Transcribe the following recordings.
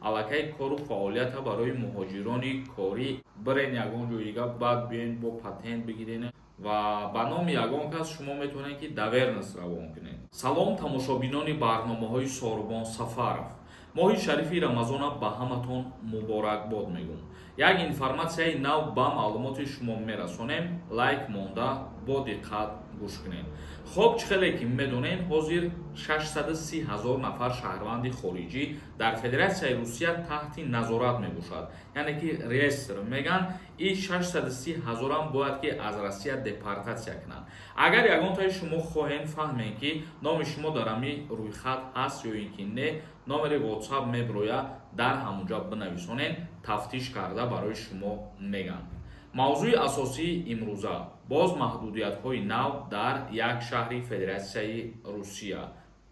аллакай кору фаъолията барои муҳоҷирони корӣ бирен ягон ҷойига баъд биёен бо патент бигирен ва ба номи ягон кас шумо метавонед ки давернес равон кунед. Салом тамошобинони барномаҳои Сорбон Сафаров. моҳи шарифи рамазона ба ҳаматон муборакбод мегӯм. Як информатсияи нав ба маълумоти шумо мерасонем. Лайк монда бо диққат гӯш кунед. хуб, чӣ хеле ки медонед, ҳозир 630 000 нафар шаҳрванди хориҷӣ дар Федератсияи Русия таҳти назорат мебошад. Яъне ки реестр меган и 630 000 бояд ки аз Россия депортатсия кунанд. Агар ягонтаи шумо хоҳед фаҳмед ки номи шумо дар ҳамин рӯйхат ҳаст ё ин ки не, номери WhatsApp меброяд, дар ҳамонҷо бинависонед, тафтиш карда барои шумо меган. мавзӯи асосии имрӯза боз маҳдудиятҳои нав дар як шаҳри Федератсияи Русия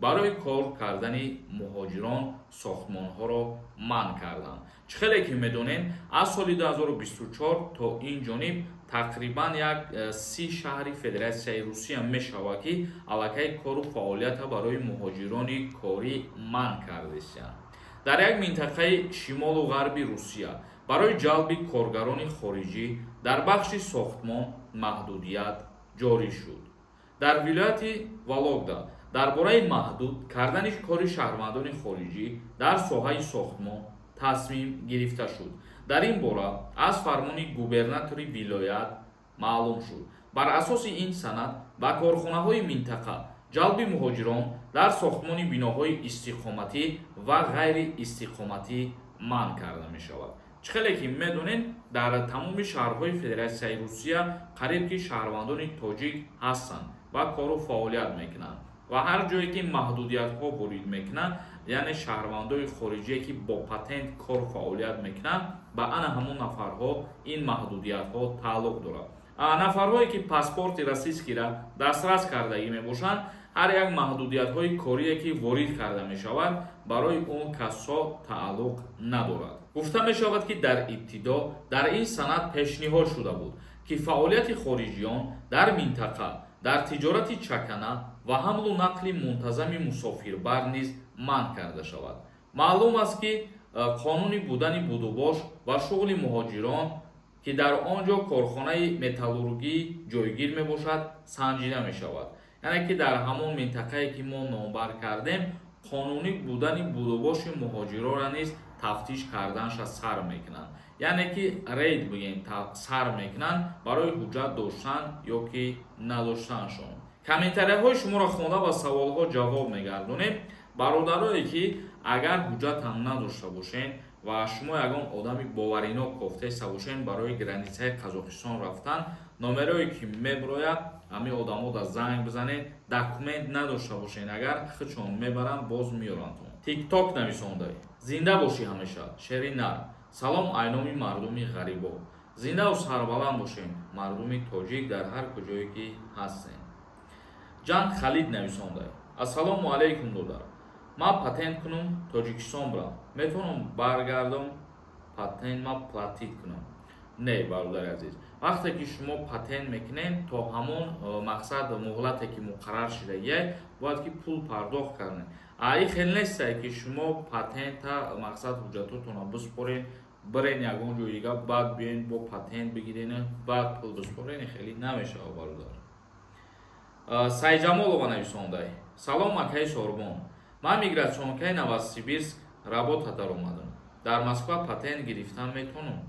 барои кор кардани муҳоҷирон сохтмонҳоро манъ карданд. Чӣ хеле ки медонед, аз соли 2024 то ин ҷониб тақрибан як 30 шаҳри Федератсияи Русия мешавад ки аллакай кору фаъолията барои муҳоҷирони корӣ манъ кардастанд. дар як минтақаи шимолу ғарби Русия барои ҷалби коргарони хориҷӣ дар бахши сохтмон маҳдудият ҷорӣ шуд. дар вилояти Вологда дар бораи маҳдуд кардани кори шаҳрвандони хориҷӣ дар соҳаи сохтмон тасмим гирифта шуд. дар ин бора аз фармони губернатори вилоят маълум шуд. бар асоси ин санад ба корхонаҳои минтақа ҷалби муҳоҷирон дар сохтмони биноҳои истиқоматӣ ва ғайриистиқоматӣ манъ карда мешавад. чӣ хеле ки медонед, дар тамоми шаҳрҳои Федератсияи Русия қариб ки шаҳрвандони тоҷик ҳастанд ва кору фаъолият мекунанд ва ҳар ҷое ки маҳдудиятҳо ворид мекунанд, яъне шаҳрвандои хориҷие ки бо патент кор фаъолият мекунанд, ба ана ҳамон нафарҳо ин маҳдудиятҳо тааллуқ дорад. нафарҳое ки паспорти российскиро дастрас кардагӣ мебошанд, ҳар як маҳдудиятҳои корие ки ворид карда мешавад, барои он касҳо тааллуқ надорад. гуфта мешавад ки дар ибтидо дар ин санад пешниҳод шуда буд ки фаъолияти хориҷиён дар минтақа дар тиҷорати чакана ва ҳамлу нақли мунтазами мусофирбар низ манъ карда шавад. маълум аст ки қонуни будани будубош ва шуғли муҳоҷирон ки дар он ҷо корхонаи металлургӣ ҷойгир мебошад, санҷида мешавад. яъне ки дар ҳамон минтақае ки мо номбар кардем, қонунӣ будани будубоши муҳоҷиронро низ тафтиш карданша сар мекунанд. яъне ки рейд бигем сар мекунанд барои ҳуҷҷат доштан ё ки надоштаншон. комментарияҳои шуморо хонда ва саволҳо ҷавоб мегардонем. бародарое ки агар ҳуҷҷатам надошта бошед ва шумо ягон одами боваринок кофтеста бошед барои границаи Қазоқистон рафтан, номерое ки меброяд ҳамин одамода занг бизанед. документ надошта бошед, агар хичон мебаранд, боз меёрандтон. тикток нависондай: зинда бошӣ ҳамеша шери нар. салом айноми мардуми ғарибо. зиндаву сарбаланд бошем мардуми тоҷик дар ҳар куҷое ки ҳастем. ҷан Халид нависондай: ассалому алайкум додар. ман патент кунам Тоҷикистон бирам, метавонам баргардам патент ма платит кунам? Не, бародари азиз, вақте ки шумо патент мекунед, то ҳамон мақсад муҳлате ки муқаррар шудагиай, бояд ки пул пардохт кардем. ин хел нестае ки шумо патента мақсад ҳуҷҷатотонро биспоред, бирен ягон ҷойига, баъд биёед бо патент бигирен, баъд пул биспоред. хеле намешавад бародар. Сайҷамолова нависондай: салом акаи Сорбон. ман мигратсионкаи Новосибирск работа даромадам. дар Москва патент гирифтан метавонам?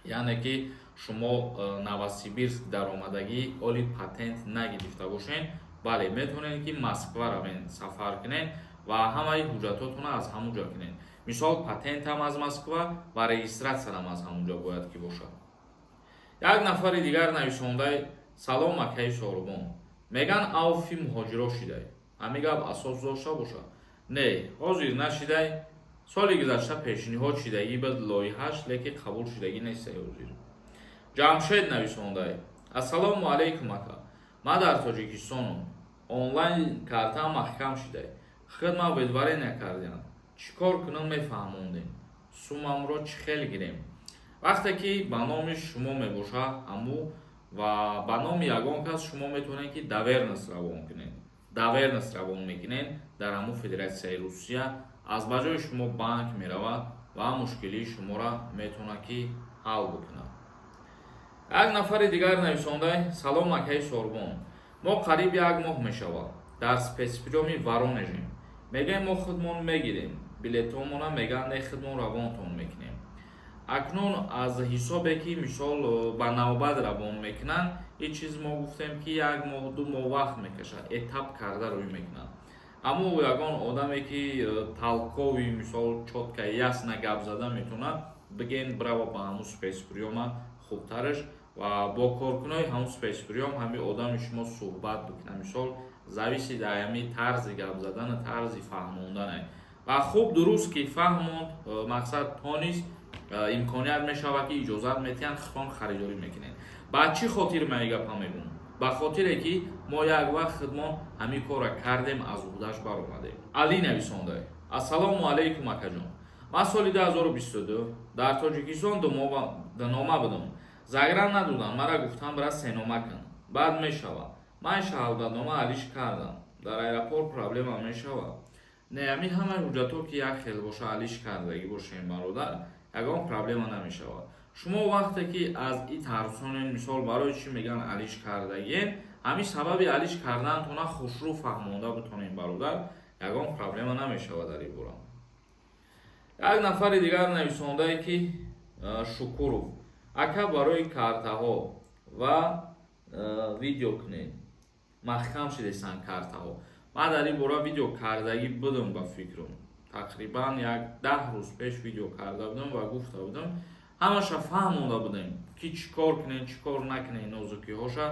яъне ки шумо Новосибирск даромадагӣ оли патент нагирифта бошед, бале метавонед ки Москва равен сафар кунед ва ҳамаи ҳуҷҷатотонро аз ҳамонҷо кунед. мисол патентам аз Москва ва регистратсиям аз ҳамонҷо бояд ки бошад. як нафари дигар нависондай: салом акаи Сорбон. меган авфи муҳоҷиро шидай. ҳамин гап асос дошта бошад? Не, ҳозир нашидай. соли гузашта пешниҳод шидагӣ ба лоиҳаш, леки қабул шудагӣ нестае ҳозир. ҷамшед нависондай: ассалому алайкум ака. ман дар Тоҷикистонам. онлайн картам маҳкам шидай. хидмат ведваре накардиам. чӣ кор кунам мефаҳмондем? сумамро чӣ хел гирем? вақте ки ба номи шумо мебошад ҳаму ва ба номи ягон кас шумо метавонед ки давернес равон кунед. давернес равон мекунед дар ҳамун Федератсияи Русия аз ба ҷои шумо банк меравад ва мушкилии шуморо метавонад ки ҳал бикунад. Як нафари дигар нависонда: салом акаи Сорбон, мо қариб як моҳ мешавад дар спецприёми Воронежем. Мегӯем мо хидмон мегирем, билетҳомона мегӯянд не хидмон равонтон мекунем. Акнун аз ҳисобе ки мисол ба навбат равон мекунанд, ин чиз мо гуфтем ки як моҳ ду моҳ вақт мекашад, этап карда рӯй мекунад. Аммо ягон одаме ки талкови мисол чоткаи ясна гап зада метавонад, бигӯен брава ба ҳамун спецприёма хубтараш ва бо коркунои ҳамун спецприём ҳамин одами шумо суҳбат бикунад. Мисол зависи дар ҳамин тарзи гап задана, тарзи фаҳмондане. Ва хуб дуруст ки фаҳмонд, мақсад тонист, имконият мешавад ки иҷозат метиҳанд хитон харидорӣ мекунед. Ба чӣ хотир ман ин гапа мегӯям? Ба хотире ки мо як вақт хидмон ҳамин корро кардем, аз уҳдаш баромадем. Али нависонда: ассалому алайкум акаҷон, ман соли 2022 дар Тоҷикистон нома будам. Загран надоданд, мара гуфтанд бара сенома кун. Баъд мешавад ман шаҳодатнома алиш кардам. Дар аэропорт проблема мешавад? Не, ҳамин ҳама ҳуҷҷатҳо ки як хел боша алиш кардагӣ бошем бародар, ягон проблема намешавад. Шумо вақте ки аз ин тарсонен, мисол барои чӣ мегӯянд алиш кардагиен, ҳамин сабаби алиш кардантона хушрӯ фаҳмонда битонем бародар, ягон проблема намешавад дар ин бора. Як нафари дигар нависондае ки Шукуров: ака барои картаҳо ва видео кунед. Маҳкам шидестанд картаҳо. Ман дар ин бора видео кардагӣ будам ба фикрам. Тақрибан як 10 рӯз пеш видео карда будам ва гуфта будам. Ҳамаша фаҳмонда будем ки чӣ кор кунем, чӣ кор накунем нозукиҳоша.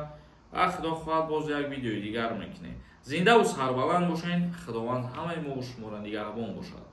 ва худо хоҳад боз як видеои дигар мекунем. Зиндаву сарбаланд бошед. Худованд ҳамаи мо шуморо нигаҳбон бошад.